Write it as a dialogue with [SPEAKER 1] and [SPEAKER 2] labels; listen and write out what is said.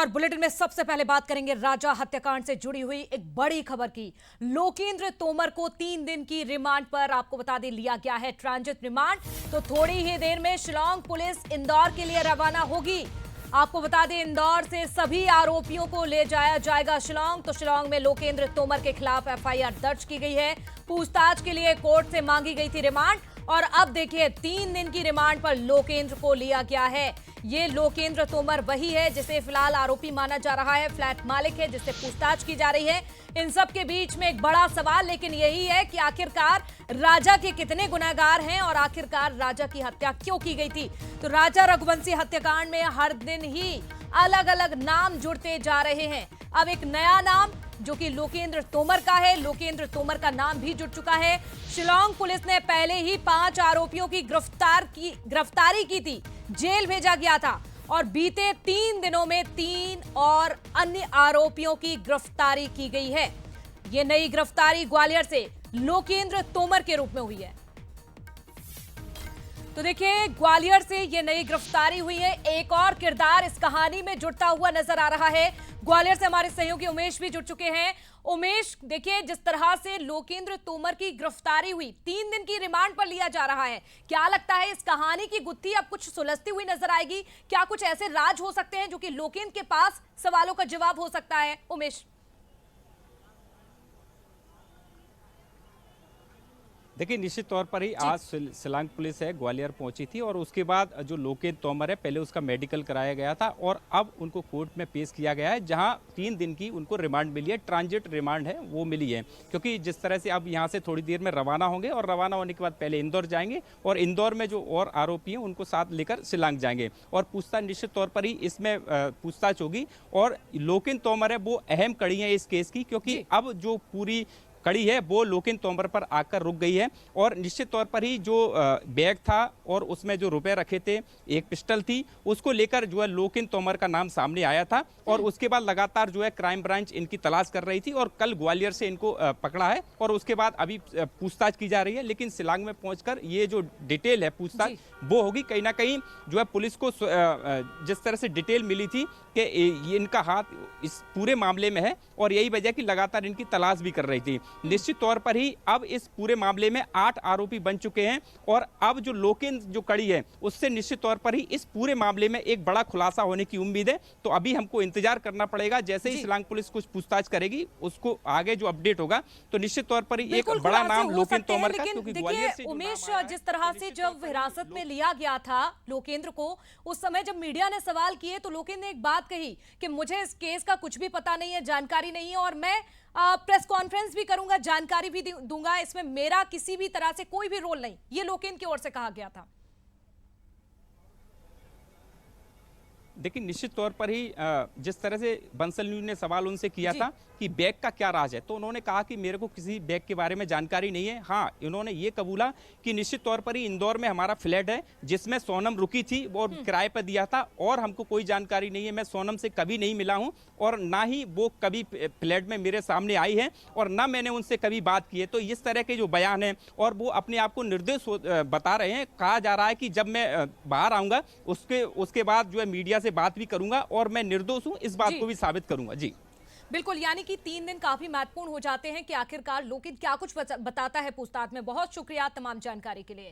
[SPEAKER 1] और बुलेटिन में सबसे पहले बात करेंगे राजा हत्याकांड से जुड़ी हुई एक बड़ी खबर की। लोकेंद्र तोमर को 3 दिन की रिमांड पर आपको बता दें लिया गया है ट्रांजिट रिमांड। तो थोड़ी ही देर में शिलांग पुलिस इंदौर के लिए रवाना होगी। आपको बता दें इंदौर से सभी आरोपियों को ले जाया जाएगा शिलांग। तो शिलांग में लोकेंद्र तोमर के खिलाफ एफआईआर दर्ज की गई है। पूछताछ के लिए कोर्ट से मांगी गई थी रिमांड और अब देखिए 3 दिन की रिमांड पर लोकेंद्र को लिया गया है। ये लोकेंद्र तोमर वही है जिसे फिलहाल आरोपी माना जा रहा है, फ्लैट मालिक है जिससे पूछताछ की जा रही है। इन सब के बीच में एक बड़ा सवाल लेकिन यही है कि आखिरकार राजा के कितने गुनहगार हैं और आखिरकार राजा की हत्या क्यों की गई थी। तो राजा रघुवंशी हत्याकांड में हर दिन ही अलग अलग नाम जुड़ते जा रहे हैं। अब एक नया नाम जो कि लोकेंद्र तोमर का है, लोकेंद्र तोमर का नाम भी जुड़ चुका है। शिलांग पुलिस ने पहले ही 5 आरोपियों की गिरफ्तारी की थी, जेल भेजा गया था और बीते 3 दिनों में 3 और अन्य आरोपियों की गिरफ्तारी की गई है। ये नई गिरफ्तारी ग्वालियर से लोकेंद्र तोमर के रूप में हुई है। तो देखिए ग्वालियर से ये नई गिरफ्तारी हुई है। एक और किरदार इस कहानी में जुड़ता हुआ नजर आ रहा है। ग्वालियर से हमारे सहयोगी उमेश भी जुड़ चुके हैं। उमेश, देखिए जिस तरह से लोकेंद्र तोमर की गिरफ्तारी हुई, 3 दिन की रिमांड पर लिया जा रहा है, क्या लगता है इस कहानी की गुत्थी अब कुछ सुलझती हुई नजर आएगी? क्या कुछ ऐसे राज हो सकते हैं जो कि लोकेंद्र के पास सवालों का जवाब हो सकता है? उमेश,
[SPEAKER 2] देखिए निश्चित तौर पर ही आज शिलांग पुलिस है ग्वालियर पहुंची थी और उसके बाद जो लोकेंद्र तोमर है पहले उसका मेडिकल कराया गया था और अब उनको कोर्ट में पेश किया गया है, जहां 3 दिन की उनको रिमांड मिली है, ट्रांजिट रिमांड है वो मिली है। क्योंकि जिस तरह से अब यहां से थोड़ी देर में रवाना होंगे और रवाना होने के बाद पहले इंदौर जाएंगे और इंदौर में जो और आरोपी हैं उनको साथ लेकर शिलांग जाएंगे और पूछताछ निश्चित तौर पर ही इसमें पूछताछ होगी। और लोकेंद्र तोमर है वो अहम कड़ी है इस केस की, क्योंकि अब जो पूरी कड़ी है वो लोकेंद्र तोमर पर आकर रुक गई है। और निश्चित तौर पर ही जो बैग था और उसमें जो रुपए रखे थे, एक पिस्टल थी, उसको लेकर जो है लोकेंद्र तोमर का नाम सामने आया था और उसके बाद लगातार जो है क्राइम ब्रांच इनकी तलाश कर रही थी और कल ग्वालियर से इनको पकड़ा है और उसके बाद अभी पूछताछ की जा रही है। लेकिन शिलांग में पहुंचकर ये जो डिटेल है पूछताछ वो होगी। कहीं ना कहीं जो है पुलिस को जिस तरह से डिटेल मिली थी कि इनका हाथ इस पूरे मामले में है और यही वजह कि लगातार इनकी तलाश भी कर रही थी। निश्चित तौर पर ही अब इस पूरे मामले में 8 आरोपी बन चुके हैं और अब जो लोकेंद्र जो कड़ी है उससे निश्चित तौर पर ही इस पूरे मामले में एक बड़ा खुलासा होने की उम्मीद है। तो अभी हमको इंतजार करना पड़ेगा, जैसे ही शिलांग पुलिस कुछ पूछताछ करेगी उसको आगे जो अपडेट होगा तो निश्चित तौर पर ही एक बड़ा नाम लोकेंद्र तोमर का, क्योंकि ग्वालियर से
[SPEAKER 1] उमेश जिस तरह से जब हिरासत में लिया गया था लोकेंद्र को, उस समय जब मीडिया ने सवाल किए तो लोकेंद्र ने एक बात कही कि मुझे इस केस का कुछ भी पता नहीं है, जानकारी नहीं है और मैं प्रेस कॉन्फ्रेंस भी करूंगा, जानकारी भी दूंगा, इसमें मेरा किसी भी तरह से कोई भी रोल नहीं, ये लोकेंद्र की ओर से कहा गया था।
[SPEAKER 2] देखिए निश्चित तौर पर ही जिस तरह से बंसल न्यूज ने सवाल उनसे किया था कि बैग का क्या राज है, तो उन्होंने कहा कि मेरे को किसी बैग के बारे में जानकारी नहीं है। हाँ, इन्होंने ये कबूला कि निश्चित तौर पर ही इंदौर में हमारा फ्लैट है जिसमें सोनम रुकी थी वो किराए पर दिया था और हमको कोई जानकारी नहीं है, मैं सोनम से कभी नहीं मिला हूं और ना ही वो कभी फ्लैट में मेरे सामने आई है और ना मैंने उनसे कभी बात की है। तो इस तरह के जो बयान है और वो अपने आप को निर्दोष बता रहे हैं। कहा जा रहा है कि जब मैं बाहर आऊंगा उसके बाद जो है मीडिया से बात भी करूंगा और मैं निर्दोष हूं, इस बात को भी साबित करूंगा। जी
[SPEAKER 1] बिल्कुल, यानी कि 3 दिन काफी महत्वपूर्ण हो जाते हैं कि आखिरकार लोकेंद्र क्या कुछ बताता है पूछताछ में। बहुत शुक्रिया तमाम जानकारी के लिए।